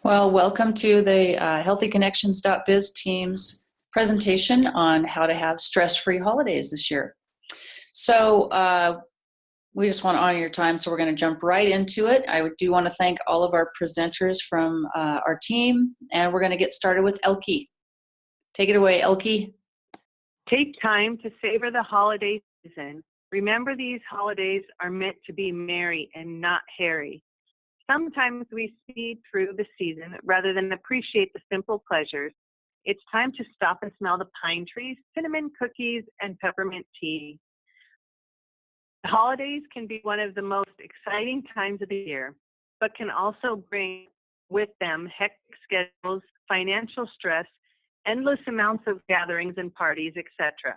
Well, welcome to the HealthyConnections.biz team's presentation on how to have stress-free holidays this year. So we just want to honor your time, so we're going to jump right into it. I do want to thank all of our presenters from our team, and we're going to get started with Elke. Take it away, Elke. Take time to savor the holiday season. Remember, these holidays are meant to be merry and not hairy. Sometimes we speed through the season rather than appreciate the simple pleasures. It's time to stop and smell the pine trees, cinnamon cookies, and peppermint tea. The holidays can be one of the most exciting times of the year, but can also bring with them hectic schedules, financial stress, endless amounts of gatherings and parties, etc.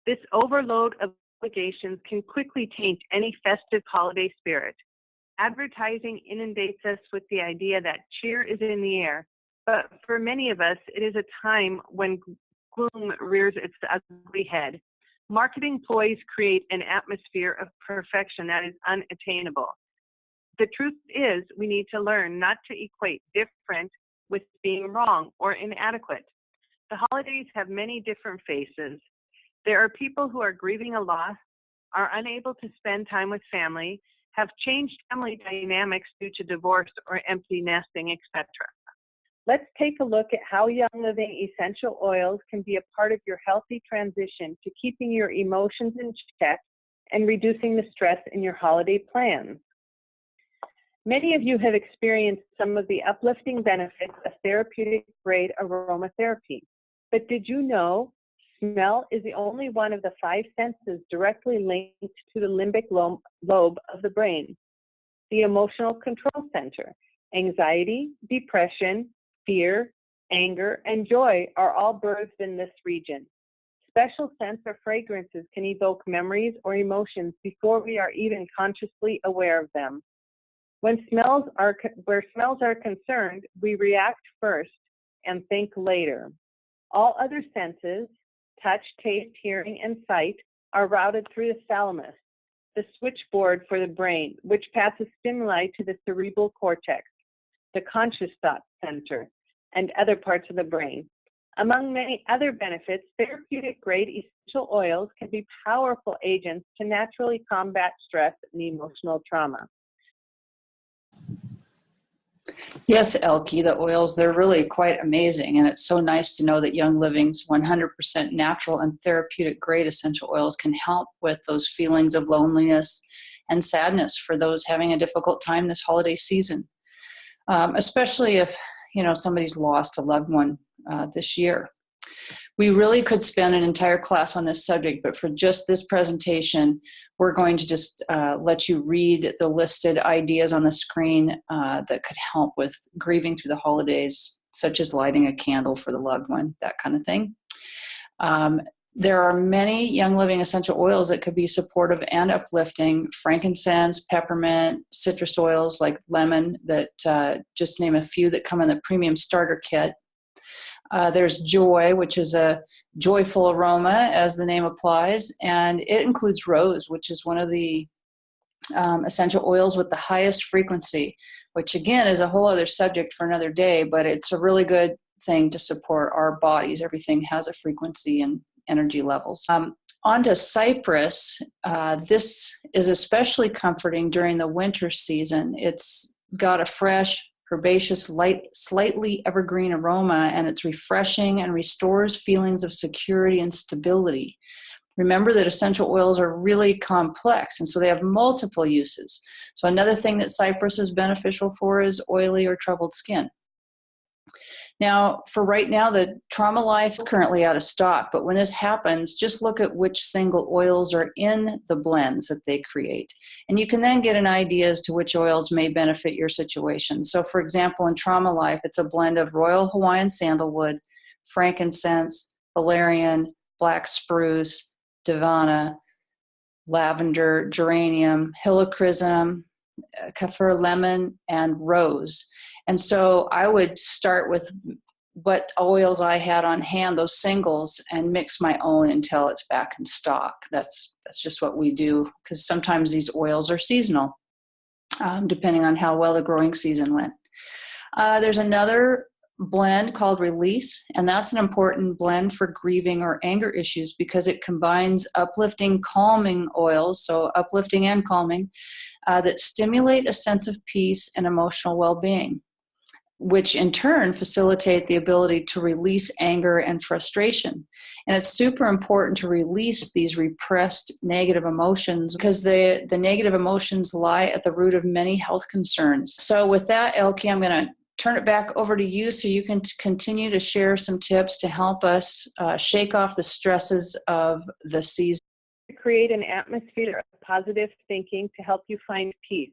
This overload of obligations can quickly taint any festive holiday spirit. Advertising inundates us with the idea that cheer is in the air, but for many of us, it is a time when gloom rears its ugly head. Marketing ploys create an atmosphere of perfection that is unattainable. The truth is, we need to learn not to equate different with being wrong or inadequate. The holidays have many different faces. There are people who are grieving a loss, are unable to spend time with family, have changed family dynamics due to divorce or empty nesting, etc. Let's take a look at how Young Living essential oils can be a part of your healthy transition to keeping your emotions in check and reducing the stress in your holiday plans. Many of you have experienced some of the uplifting benefits of therapeutic-grade aromatherapy. But did you know smell is the only one of the 5 senses directly linked to the limbic lobe of the brain, the emotional control center? Anxiety, depression, fear, anger, and joy are all birthed in this region. Special scents or fragrances can evoke memories or emotions before we are even consciously aware of them. Where smells are concerned, we react first and think later. All other senses, touch, taste, hearing, and sight, are routed through the thalamus, the switchboard for the brain, which passes stimuli to the cerebral cortex, the conscious thought center, and other parts of the brain. Among many other benefits, therapeutic-grade essential oils can be powerful agents to naturally combat stress and emotional trauma. Yes, Elke, the oils, they're really quite amazing, and it's so nice to know that Young Living's 100% natural and therapeutic grade essential oils can help with those feelings of loneliness and sadness for those having a difficult time this holiday season, especially if somebody's lost a loved one this year. We really could spend an entire class on this subject, but for just this presentation, we're going to just let you read the listed ideas on the screen that could help with grieving through the holidays, such as lighting a candle for the loved one, that kind of thing. There are many Young Living essential oils that could be supportive and uplifting: frankincense, peppermint, citrus oils like lemon, that just name a few that come in the premium starter kit. There's joy, which is a joyful aroma, as the name applies, and it includes rose, which is one of the essential oils with the highest frequency, which again is a whole other subject for another day, but it's a really good thing to support our bodies. Everything has a frequency and energy levels. On to cypress. This is especially comforting during the winter season. It's got a fresh, herbaceous, slightly evergreen aroma, and it's refreshing and restores feelings of security and stability. Remember that essential oils are really complex, and so they have multiple uses. So another thing that cypress is beneficial for is oily or troubled skin. Now, for right now, the Trauma Life is currently out of stock, but when this happens, just look at which single oils are in the blends that they create. And you can then get an idea as to which oils may benefit your situation. So for example, in Trauma Life, it's a blend of Royal Hawaiian Sandalwood, frankincense, valerian, black spruce, divana, lavender, geranium, helichrysum, kaffir lemon, and rose. And so I would start with what oils I had on hand, those singles, and mix my own until it's back in stock. That's just what we do, because sometimes these oils are seasonal, depending on how well the growing season went. There's another blend called Release, and that's an important blend for grieving or anger issues because it combines uplifting, calming oils, so uplifting and calming, that stimulate a sense of peace and emotional well-being, which in turn facilitate the ability to release anger and frustration. And it's super important to release these repressed negative emotions because the negative emotions lie at the root of many health concerns. So with that, Elke, I'm going to turn it back over to you so you can continue to share some tips to help us shake off the stresses of the season. Create an atmosphere of positive thinking to help you find peace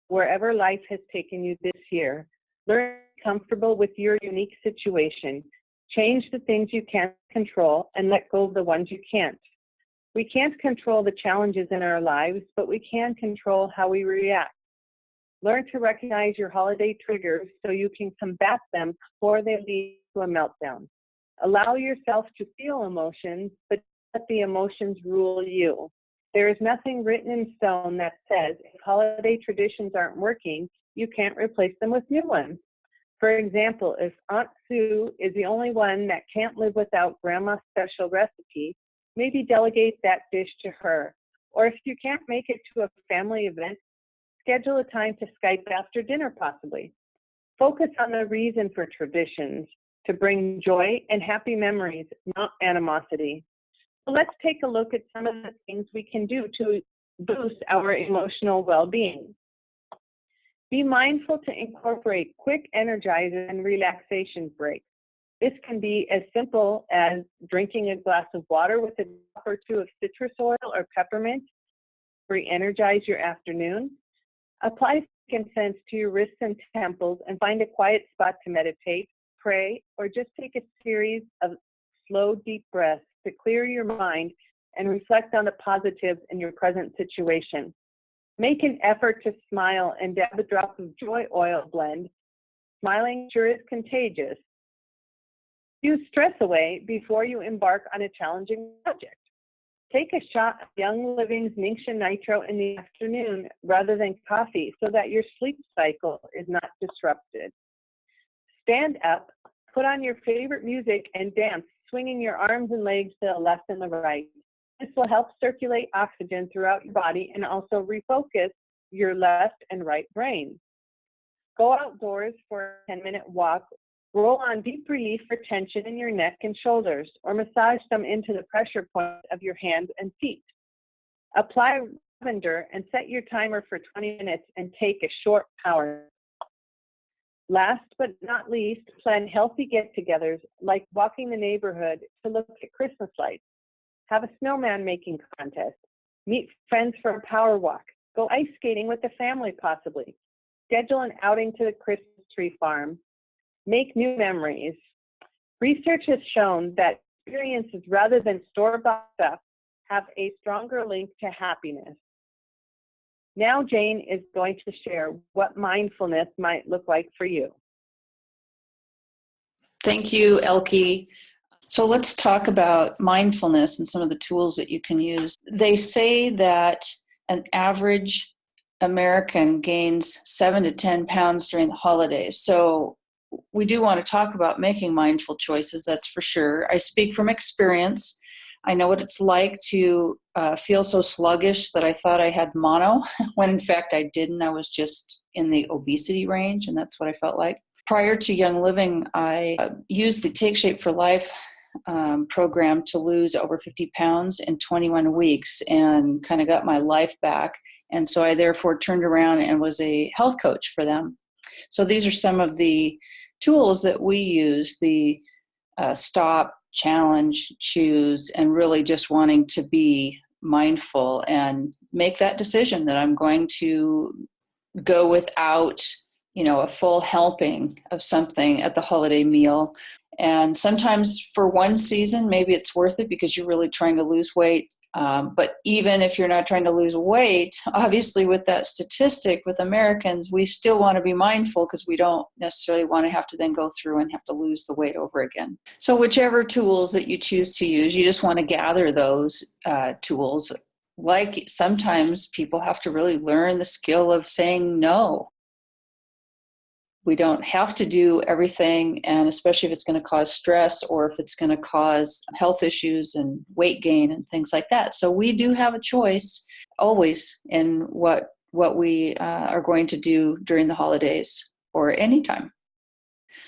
wherever life has taken you this year. Learn to be comfortable with your unique situation. Change the things you can't control and let go of the ones you can't. We can't control the challenges in our lives, but we can control how we react. Learn to recognize your holiday triggers so you can combat them before they lead to a meltdown. Allow yourself to feel emotions, but let the emotions rule you. There is nothing written in stone that says if holiday traditions aren't working, you can't replace them with new ones. For example, if Aunt Sue is the only one that can't live without Grandma's special recipe, maybe delegate that dish to her. Or if you can't make it to a family event, schedule a time to Skype after dinner possibly. Focus on the reason for traditions, to bring joy and happy memories, not animosity. So let's take a look at some of the things we can do to boost our emotional well-being. Be mindful to incorporate quick energizer and relaxation breaks. This can be as simple as drinking a glass of water with a drop or two of citrus oil or peppermint to re-energize your afternoon. Apply frankincense to your wrists and temples and find a quiet spot to meditate, pray, or just take a series of slow, deep breaths to clear your mind and reflect on the positives in your present situation. Make an effort to smile and dab a drop of joy oil blend. Smiling sure is contagious. Use stress away before you embark on a challenging project. Take a shot of Young Living's Ningxia Nitro in the afternoon rather than coffee so that your sleep cycle is not disrupted. Stand up, put on your favorite music and dance, swinging your arms and legs to the left and the right. This will help circulate oxygen throughout your body and also refocus your left and right brain. Go outdoors for a 10-minute walk. Roll on deep relief for tension in your neck and shoulders, or massage them into the pressure points of your hands and feet. Apply lavender and set your timer for 20 minutes and take a short power. Last but not least, plan healthy get-togethers like walking the neighborhood to look at Christmas lights. Have a snowman making contest. Meet friends for a power walk. Go ice skating with the family possibly. Schedule an outing to the Christmas tree farm. Make new memories. Research has shown that experiences rather than store-bought stuff have a stronger link to happiness. Now Jane is going to share what mindfulness might look like for you. Thank you, Elke. So let's talk about mindfulness and some of the tools that you can use. They say that an average American gains 7 to 10 pounds during the holidays. So we do want to talk about making mindful choices, that's for sure. I speak from experience. I know what it's like to feel so sluggish that I thought I had mono, when in fact I didn't. I was just in the obesity range, and that's what I felt like. Prior to Young Living, I used the Take Shape for Life program to lose over 50 pounds in 21 weeks and kind of got my life back. And so I therefore turned around and was a health coach for them. So these are some of the tools that we use, the stop, challenge, choose, and really just wanting to be mindful and make that decision that I'm going to go without, a full helping of something at the holiday meal. And sometimes for one season, maybe it's worth it because you're really trying to lose weight. But even if you're not trying to lose weight, obviously with that statistic with Americans, we still want to be mindful because we don't necessarily want to have to then go through and have to lose the weight over again. So whichever tools that you choose to use, you just want to gather those tools. Like sometimes people have to really learn the skill of saying no. We don't have to do everything, and especially if it's going to cause stress or if it's going to cause health issues and weight gain and things like that. So we do have a choice always in what we are going to do during the holidays or anytime.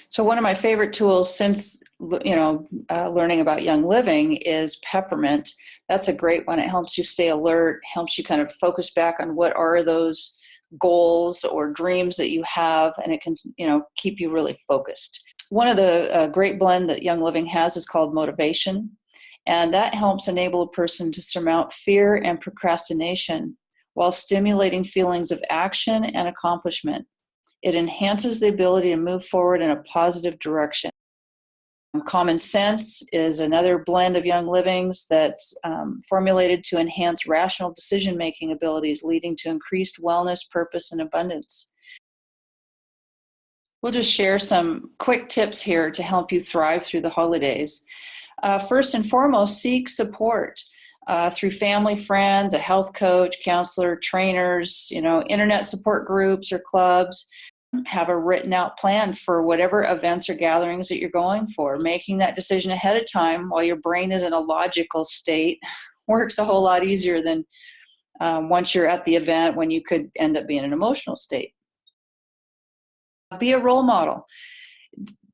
So one of my favorite tools since learning about Young Living is peppermint. That's a great one. It helps you stay alert, helps you kind of focus back on what are those goals or dreams that you have, and it can keep you really focused. One of the great blend that Young Living has is called Motivation, and that helps enable a person to surmount fear and procrastination while stimulating feelings of action and accomplishment. It enhances the ability to move forward in a positive direction. Common Sense is another blend of Young Living's that's formulated to enhance rational decision-making abilities, leading to increased wellness, purpose, and abundance. We'll just share some quick tips here to help you thrive through the holidays. First and foremost, seek support through family, friends, a health coach, counselor, trainers, internet support groups or clubs. Have a written out plan for whatever events or gatherings that you're going for. Making that decision ahead of time while your brain is in a logical state works a whole lot easier than once you're at the event when you could end up being in an emotional state. Be a role model.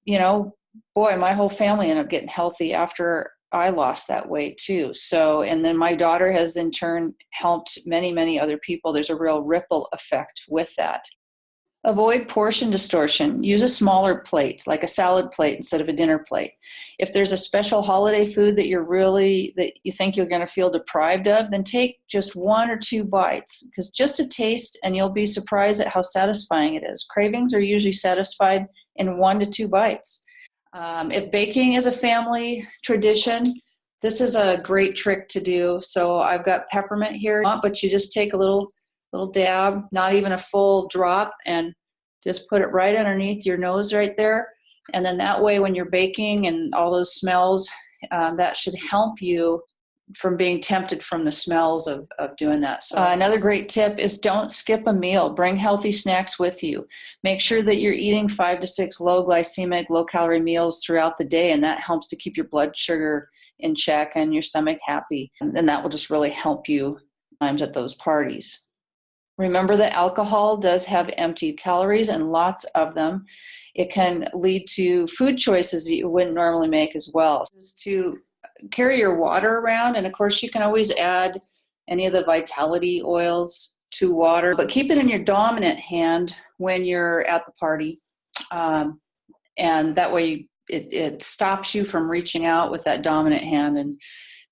My whole family ended up getting healthy after I lost that weight too. So, and then my daughter has in turn helped many, many other people. There's a real ripple effect with that. Avoid portion distortion. Use a smaller plate, like a salad plate instead of a dinner plate. If there's a special holiday food that you think you're going to feel deprived of, then take just 1 or 2 bites, because just a taste and you'll be surprised at how satisfying it is. Cravings are usually satisfied in 1 to 2 bites. If baking is a family tradition, this is a great trick to do. So I've got peppermint here, but you just take a little dab, not even a full drop, and just put it right underneath your nose right there. And then that way when you're baking and all those smells, that should help you from being tempted from the smells of doing that. So another great tip is don't skip a meal. Bring healthy snacks with you. Make sure that you're eating 5 to 6 low glycemic, low calorie meals throughout the day, and that helps to keep your blood sugar in check and your stomach happy. And that will just really help you times at those parties. Remember that alcohol does have empty calories and lots of them. It can lead to food choices that you wouldn't normally make as well. Just to carry your water around, and of course you can always add any of the vitality oils to water, but keep it in your dominant hand when you're at the party. And that way it stops you from reaching out with that dominant hand and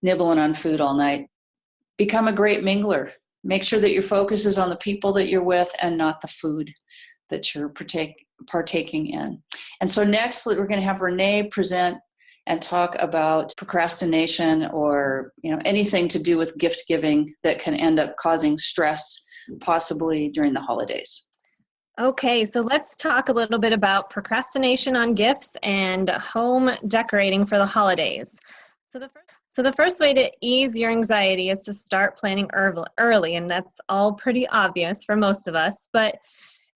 nibbling on food all night. Become a great mingler. Make sure that your focus is on the people that you're with and not the food that you're partaking in. And so next, we're going to have Renee present and talk about procrastination or anything to do with gift giving that can end up causing stress, possibly during the holidays. Okay, so let's talk a little bit about procrastination on gifts and home decorating for the holidays. So the first way to ease your anxiety is to start planning early, and that's all pretty obvious for most of us. But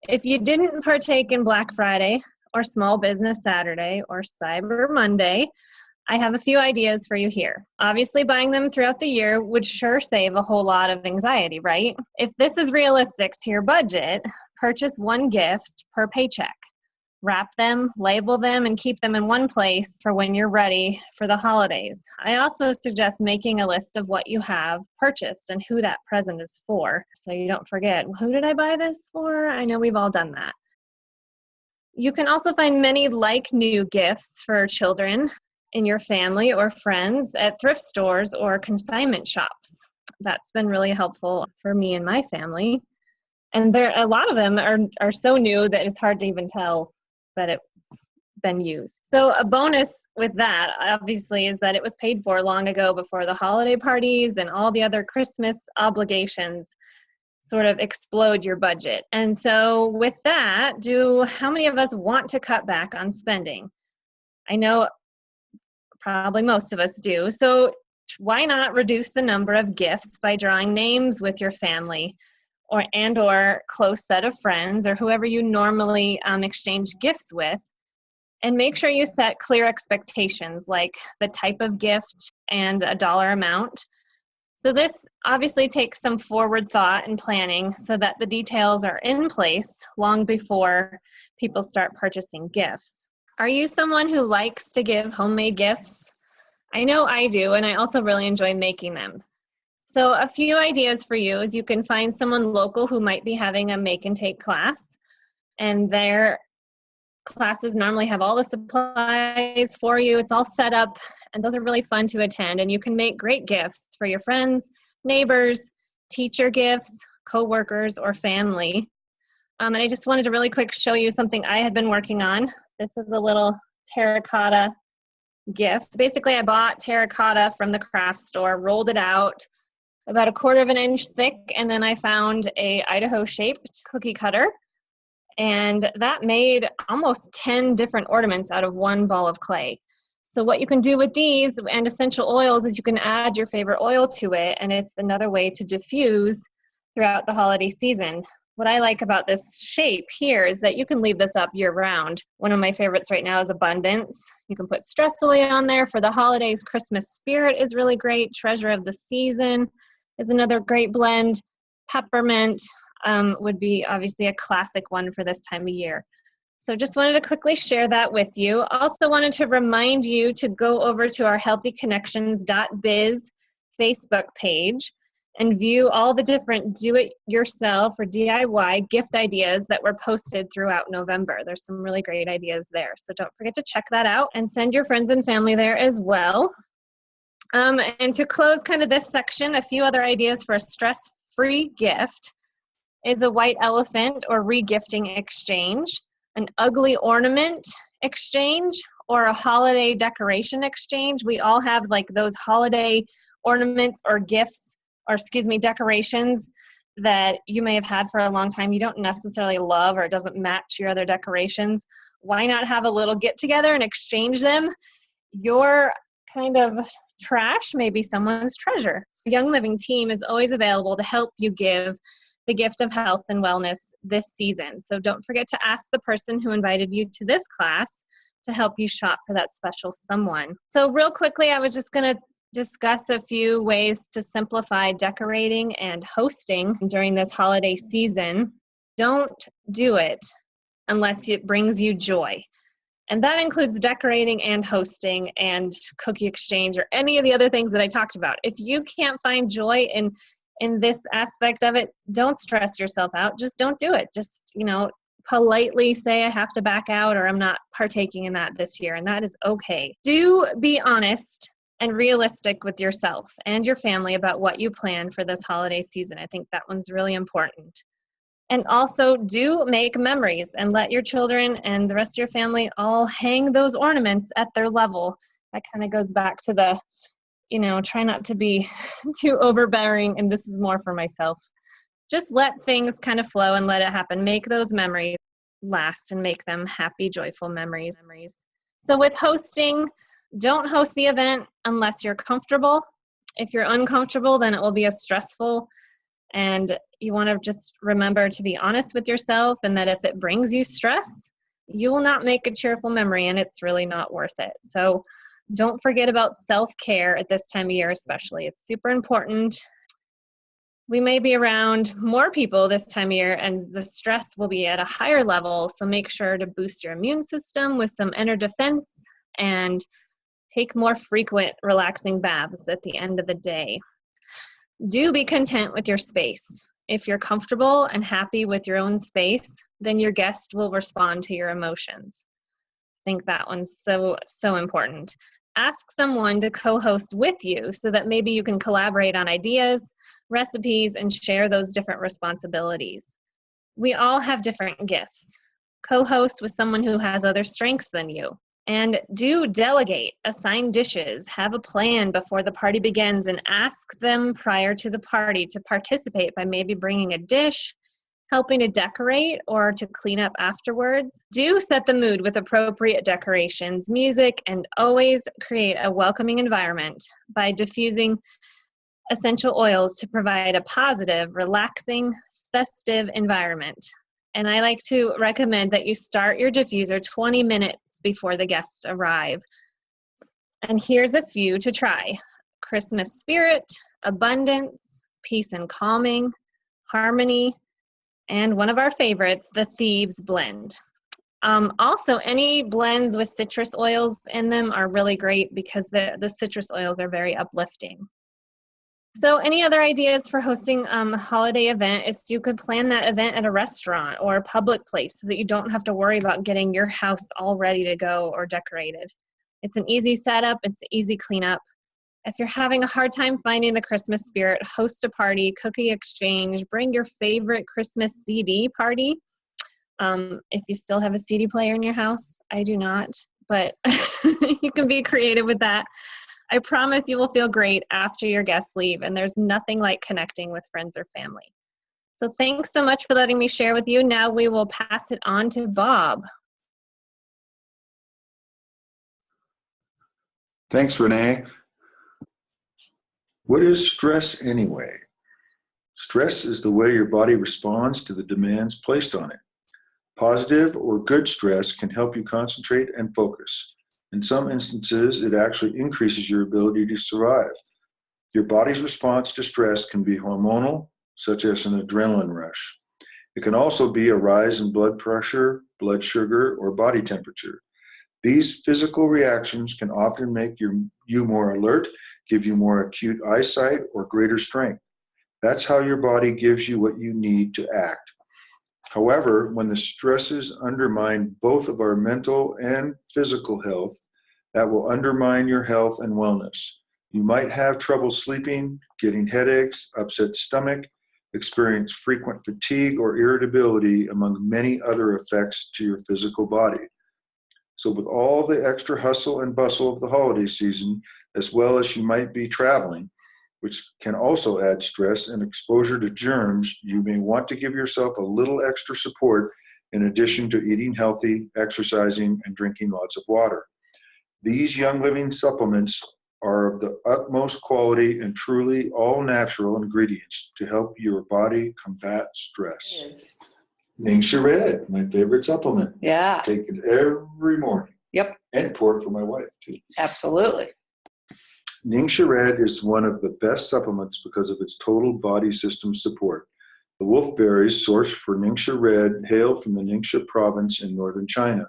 if you didn't partake in Black Friday or Small Business Saturday or Cyber Monday, I have a few ideas for you here. Obviously, buying them throughout the year would sure save a whole lot of anxiety, right? If this is realistic to your budget, purchase 1 gift per paycheck. Wrap them, label them, and keep them in one place for when you're ready for the holidays. I also suggest making a list of what you have purchased and who that present is for, so you don't forget, who did I buy this for? I know we've all done that. You can also find many like-new gifts for children in your family or friends at thrift stores or consignment shops. That's been really helpful for me and my family. And a lot of them are so new that it's hard to even tell that it's been used. So a bonus with that, obviously, is that it was paid for long ago before the holiday parties and all the other Christmas obligations sort of explode your budget. And so with that, how many of us want to cut back on spending? I know probably most of us do. So why not reduce the number of gifts by drawing names with your family or close set of friends or whoever you normally exchange gifts with. And make sure you set clear expectations like the type of gift and a dollar amount. So this obviously takes some forward thought and planning so that the details are in place long before people start purchasing gifts. Are you someone who likes to give homemade gifts? I know I do, and I also really enjoy making them. So a few ideas for you is you can find someone local who might be having a make and take class, and their classes normally have all the supplies for you. It's all set up, and those are really fun to attend, and you can make great gifts for your friends, neighbors, teacher gifts, coworkers, or family. And I just wanted to really quick show you something I had been working on. This is a little terracotta gift. Basically, I bought terracotta from the craft store, rolled it out about 1/4 inch thick, and then I found a Idaho-shaped cookie cutter, and that made almost 10 different ornaments out of one ball of clay. So what you can do with these and essential oils is you can add your favorite oil to it, and it's another way to diffuse throughout the holiday season. What I like about this shape here is that you can leave this up year-round. One of my favorites right now is Abundance. You can put stress away on there for the holidays. Christmas Spirit is really great. Treasure of the Season is another great blend. Peppermint would be obviously a classic one for this time of year. So just wanted to quickly share that with you. Also wanted to remind you to go over to our healthyconnections.biz Facebook page and view all the different do-it-yourself or DIY gift ideas that were posted throughout November. There's some really great ideas there. So don't forget to check that out and send your friends and family there as well. And to close kind of this section, a few other ideas for a stress-free gift is a white elephant or re-gifting exchange, an ugly ornament exchange, or a holiday decoration exchange. We all have like those holiday ornaments or gifts, or decorations that you may have had for a long time you don't necessarily love or it doesn't match your other decorations. Why not have a little get together and exchange them? Your kind of trash may be someone's treasure. Young Living team is always available to help you give the gift of health and wellness this season. So don't forget to ask the person who invited you to this class to help you shop for that special someone. So real quickly, I was just going to discuss a few ways to simplify decorating and hosting during this holiday season. Don't do it unless it brings you joy. And that includes decorating and hosting and cookie exchange or any of the other things that I talked about. If you can't find joy in this aspect of it, don't stress yourself out. Just don't do it. Just, politely say I have to back out or I'm not partaking in that this year, and that is okay. Do be honest and realistic with yourself and your family about what you plan for this holiday season. I think that one's really important. And also do make memories and let your children and the rest of your family all hang those ornaments at their level. That kind of goes back to the, try not to be too overbearing, and this is more for myself. Just let things kind of flow and let it happen. Make those memories last and make them happy, joyful memories. So with hosting, don't host the event unless you're comfortable. If you're uncomfortable, then it will be stressful. And you want to just remember to be honest with yourself, and that if it brings you stress, you will not make a cheerful memory, and it's really not worth it. So don't forget about self-care at this time of year especially. It's super important. We may be around more people this time of year, and the stress will be at a higher level. So make sure to boost your immune system with some inner defense and take more frequent relaxing baths at the end of the day. Do be content with your space. If you're comfortable and happy with your own space, then your guest will respond to your emotions. I think that one's so important. Ask someone to co-host with you so that maybe you can collaborate on ideas, recipes, and share those different responsibilities. We all have different gifts. Co-host with someone who has other strengths than you. And do delegate, assign dishes, have a plan before the party begins, and ask them prior to the party to participate by maybe bringing a dish, helping to decorate, or to clean up afterwards. Do set the mood with appropriate decorations, music, and always create a welcoming environment by diffusing essential oils to provide a positive, relaxing festive environment. And I like to recommend that you start your diffuser 20 minutes before the guests arrive. And here's a few to try: Christmas spirit, abundance, peace and calming, harmony, and one of our favorites, the Thieves blend. Also, any blends with citrus oils in them are really great because the citrus oils are very uplifting. So any other ideas for hosting a holiday event is you could plan that event at a restaurant or a public place so that you don't have to worry about getting your house all ready to go or decorated. It's an easy setup, it's easy cleanup. If you're having a hard time finding the Christmas spirit, host a party, cookie exchange, bring your favorite Christmas CD party. If you still have a CD player in your house, I do not, but you can be creative with that. I promise you will feel great after your guests leave, and there's nothing like connecting with friends or family. So thanks so much for letting me share with you. Now we will pass it on to Bob. Thanks, Renee. What is stress anyway? Stress is the way your body responds to the demands placed on it. Positive or good stress can help you concentrate and focus. In some instances, it actually increases your ability to survive. Your body's response to stress can be hormonal, such as an adrenaline rush. It can also be a rise in blood pressure, blood sugar, or body temperature. These physical reactions can often make you more alert, give you more acute eyesight, or greater strength. That's how your body gives you what you need to act. However, when the stresses undermine both of our mental and physical health, that will undermine your health and wellness. You might have trouble sleeping, getting headaches, upset stomach, experience frequent fatigue or irritability, among many other effects to your physical body. So with all the extra hustle and bustle of the holiday season, as well as you might be traveling, which can also add stress and exposure to germs, you may want to give yourself a little extra support in addition to eating healthy, exercising, and drinking lots of water. These Young Living supplements are of the utmost quality and truly all natural ingredients to help your body combat stress. Ningxia Red, my favorite supplement. Yeah. I take it every morning. Yep. And pour it for my wife too. Absolutely. Ningxia Red is one of the best supplements because of its total body system support. The wolfberries sourced for Ningxia Red hail from the Ningxia province in northern China.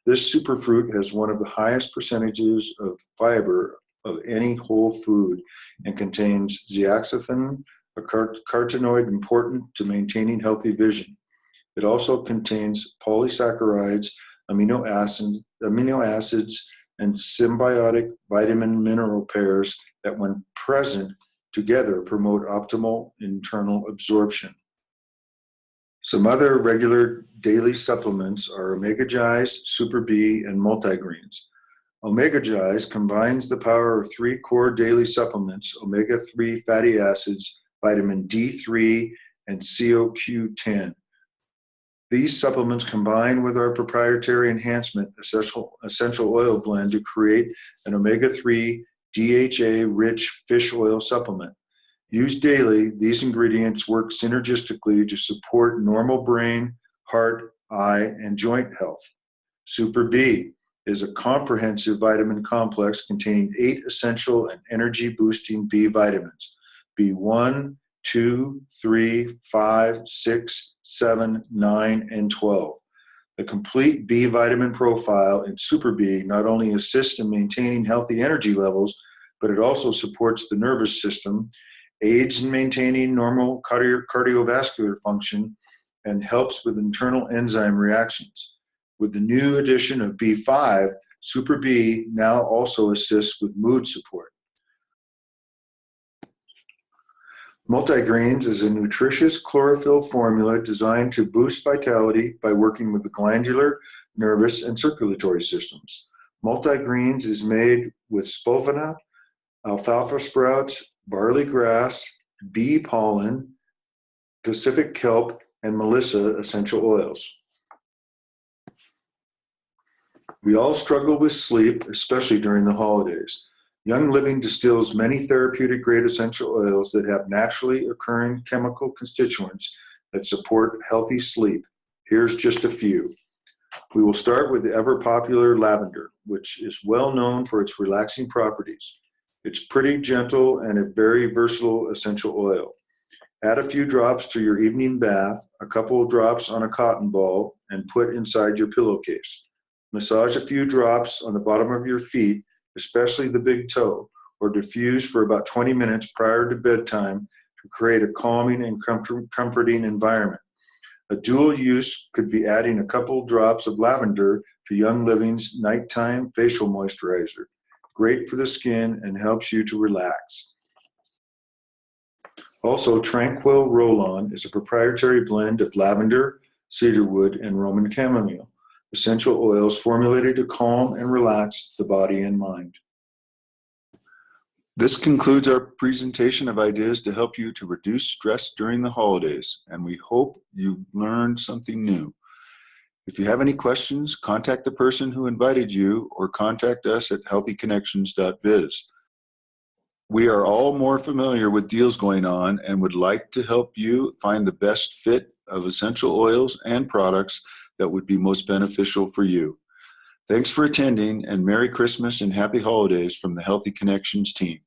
This superfruit has one of the highest percentages of fiber of any whole food and contains zeaxanthin, a carotenoid important to maintaining healthy vision. It also contains polysaccharides, amino acids, and symbiotic vitamin mineral pairs that, when present together, promote optimal internal absorption. Some other regular daily supplements are Omega Gize, Super B, and Multigreens. Omega Gize combines the power of 3 core daily supplements: omega-3 fatty acids, vitamin D3, and CoQ10. These supplements combine with our proprietary enhancement essential oil blend to create an omega-3 DHA-rich fish oil supplement. Used daily, these ingredients work synergistically to support normal brain, heart, eye, and joint health. Super B is a comprehensive vitamin complex containing 8 essential and energy-boosting B vitamins: B1, 2, 3, 5, 6, 7, 9, and 12. The complete B vitamin profile in Super B not only assists in maintaining healthy energy levels, but it also supports the nervous system, aids in maintaining normal cardiovascular function, and helps with internal enzyme reactions. With the new addition of B5, Super B now also assists with mood support. Multigreens is a nutritious chlorophyll formula designed to boost vitality by working with the glandular, nervous, and circulatory systems. Multigreens is made with spolvina, alfalfa sprouts, barley grass, bee pollen, Pacific kelp, and melissa essential oils. We all struggle with sleep, especially during the holidays. Young Living distills many therapeutic grade essential oils that have naturally occurring chemical constituents that support healthy sleep. Here's just a few. We will start with the ever popular lavender, which is well known for its relaxing properties. It's pretty gentle and a very versatile essential oil. Add a few drops to your evening bath, a couple of drops on a cotton ball, and put inside your pillowcase. Massage a few drops on the bottom of your feet, especially the big toe, or diffuse for about 20 minutes prior to bedtime to create a calming and comforting environment. A dual use could be adding a couple drops of lavender to Young Living's nighttime facial moisturizer. Great for the skin and helps you to relax. Also, Tranquil Roll-On is a proprietary blend of lavender, cedarwood, and Roman chamomile, essential oils formulated to calm and relax the body and mind. This concludes our presentation of ideas to help you to reduce stress during the holidays, and we hope you've learned something new. If you have any questions, contact the person who invited you or contact us at healthyconnections.biz. We are all more familiar with deals going on and would like to help you find the best fit of essential oils and products that would be most beneficial for you. Thanks for attending, and Merry Christmas and Happy Holidays from the Healthy Connections team.